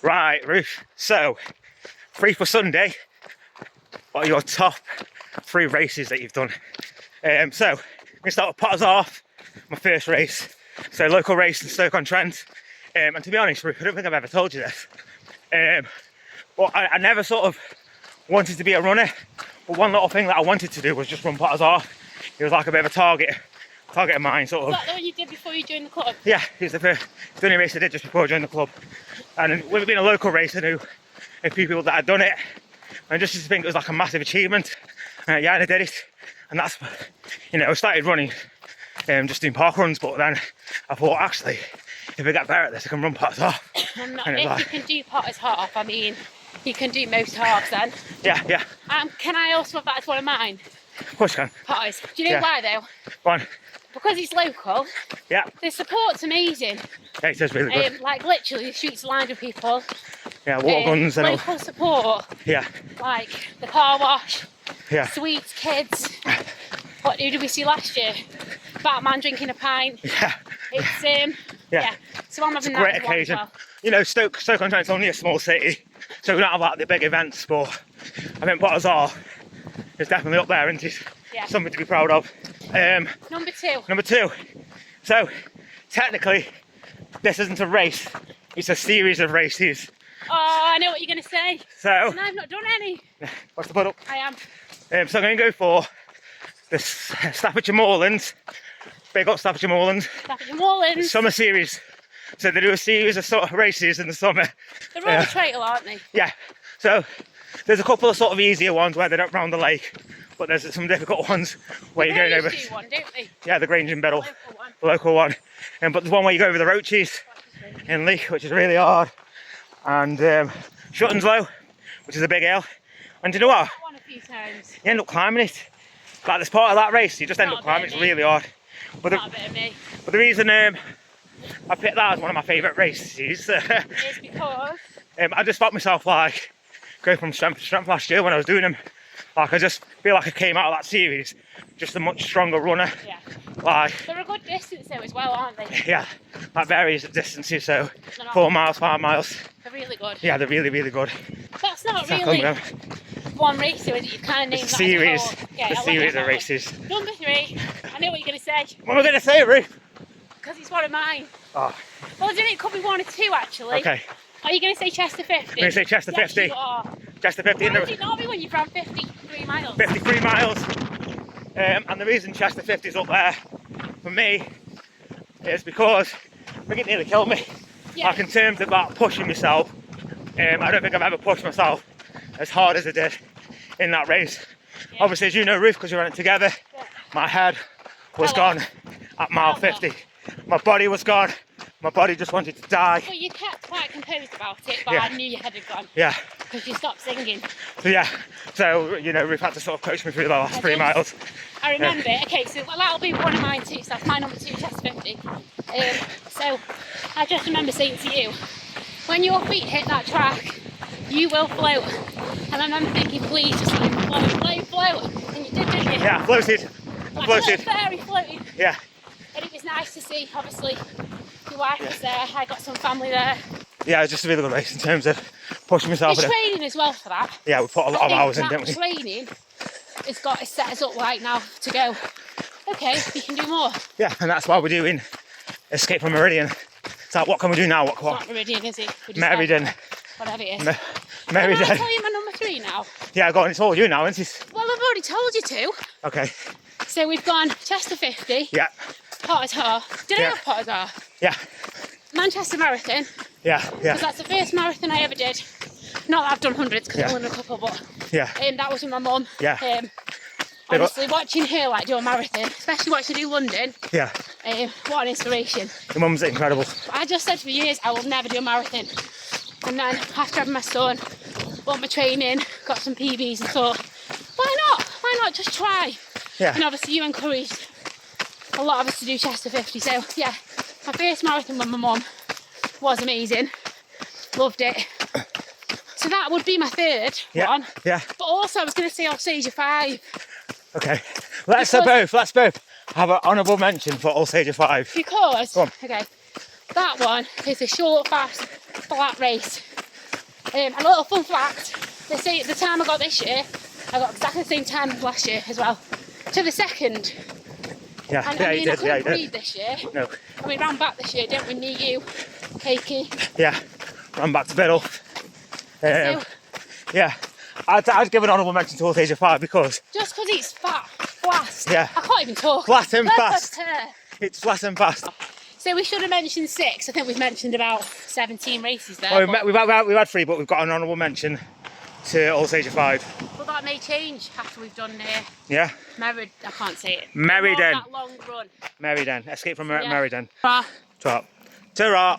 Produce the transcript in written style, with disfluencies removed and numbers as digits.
Right, Ruth. So, free for Sunday. What are your top 3 races that you've done? So, I'm going to start with Potters Arf, my first race. So, local race in Stoke-on-Trent. And to be honest, Ruth, I don't think I've ever told you this. But I never sort of wanted to be a runner. But one little thing that I wanted to do was just run Potters Arf. It was like a bit of a target of mine, sort of. Was that the one you did before you joined the club? Yeah, it was the only race I did just before I joined the club. And with it being a local race, I knew a few people that had done it. And just to think it was like a massive achievement. Yeah, and I did it. And that's, I started running, just doing park runs, but then I thought, actually, if I get better at this, I can run Potters Arf. If you can do Potters Arf, I mean, you can do most halves then. Yeah. Can I also have that as one of mine? Of course you can. Potters. Do you know why though? Go on. Because it's local. Yeah. The support's amazing. Yeah, it is really good. Like literally the streets lined with people. Yeah, water guns and all. Local support. Yeah. Like the car wash. Yeah. Sweets, kids. What did we see last year? Batman drinking a pint. Yeah. It's yeah. So I'm having that great as occasion. Well. Stoke-on-Trent's only a small city, so we don't have like the big events, but I think Potters Arf is definitely up there, and it's something to be proud of. Number 2. Number 2. So technically, this isn't a race; it's a series of races. Oh, I know what you're going to say. So. And I've not done any. What's the put up? I am. So I'm going to go for the Staffs Moorlands. Big up Staffs Moorlands. Staffs Moorlands. Summer Series. So they do a series of sort of races in the summer. They're all a trail, aren't they? Yeah. So there's a couple of sort of easier ones where they don't round the lake, but there's some difficult ones where you're going over. They do one, don't they? Yeah, the Grange in Biddle, the local one. But there's one where you go over the Roaches in Leek, which is really hard, and Shoutout, which is a big hill. And do you know what? I've won a few times. You end up climbing it. Like there's part of that race, you just end up climbing. It's really hard. But the reason I picked that as one of my favourite races is because I just felt myself like going from strength to strength last year when I was doing them. Like I just feel like I came out of that series just a much stronger runner. Yeah. Like they're a good distance though as well, aren't they? Yeah, like various distances. So 4 miles, 5 miles. They're really good. Yeah, they're really, really good. That's not really one race, so you kind of named that series. as a whole. Yeah, a series of races. Number 3. I know what you're going to say. What am I going to say, Ruth? Because it's one of mine. Oh. Well, it could be 1 or 2 actually. Okay. Are you going to say Chester 50? I'm going to say Chester 50. Yes, you are. Chester 50. Why did it not be when you ran 53 miles? 53 miles. And the reason Chester 50 is up there for me is because I think it nearly killed me. Yeah. Like in terms of like pushing myself, I don't think I've ever pushed myself as hard as I did in that race. Yeah. Obviously, as you know, Ruth, because we ran it together, my head was gone at mile 50. My body was gone. My body just wanted to die. Well, you kept quite composed about it, but I knew your head had gone. Yeah. Because you stopped singing. So Ruth had to sort of coach me through the last 3 miles. I remember it. Okay, so that'll be one of mine too. So that's my number 2, Chester 50. So I just remember saying to you, when your feet hit that track, you will float. And I remember thinking, please just let me float. And you did, didn't you? Yeah, floated. Like floated. Fairy floating. Yeah. And it was nice to see, obviously, your wife was there, I got some family there. Yeah, it was just a really good race in terms of pushing myself. There's training as well for that. Yeah, we put a lot of hours in, didn't we? Training has got to set us up right now to go, okay, we can do more. Yeah, and that's why we're doing Escape from Meridian. It's like, what can we do now? It's not Meridian, is it? Meridian. Whatever it is. Meridian. Can I tell you my number 3 now? Yeah, go on, it's all you now, isn't it? Well, I've already told you to. Okay. So we've gone Chester 50. Yeah. Potters Arf. Did I have Potters Arf? Yeah. Manchester Marathon. Yeah. Because that's the first marathon I ever did. Not that I've done hundreds, because I've done a couple, but that was with my mum. Yeah. Honestly, watching her like do a marathon, especially watching her do London. Yeah. What an inspiration. Your mum's incredible. I just said for years I will never do a marathon. And then after having my son, bought my training, got some PBs and thought, why not? Why not just try? Yeah. And obviously you encouraged a lot of us to do Chester 50. So yeah, my first marathon with my mum was amazing. Loved it. So that would be my 3rd one. Yeah. But also I was going to say Alsager 5. Okay. Let's both have an honourable mention for Alsager 5. Because, okay, that one is a short, fast, flat race. And a little fun fact, the time I got this year, I got exactly the same time as last year as well. To the second. Yeah, And yeah, I you mean, I did. couldn't Yeah, you breathe did. this year. No. And we ran back this year, didn't we? Me, you, Cakey. Yeah, ran back to Biddle. So, Yeah, I'd give an honourable mention to Alsager 5 because just because it's fast. Yeah. I can't even talk. Flat and fast. It's flat and fast. So we should have mentioned 6. I think we've mentioned about 17 races there. Well, but, we've had 3, but we've got an honourable mention to Alsager 5. but that may change after we've done Yeah? I can't say it. Meriden. That long run. Meriden. Escape from Yeah. Meriden. Bah. Top. Ta-ra.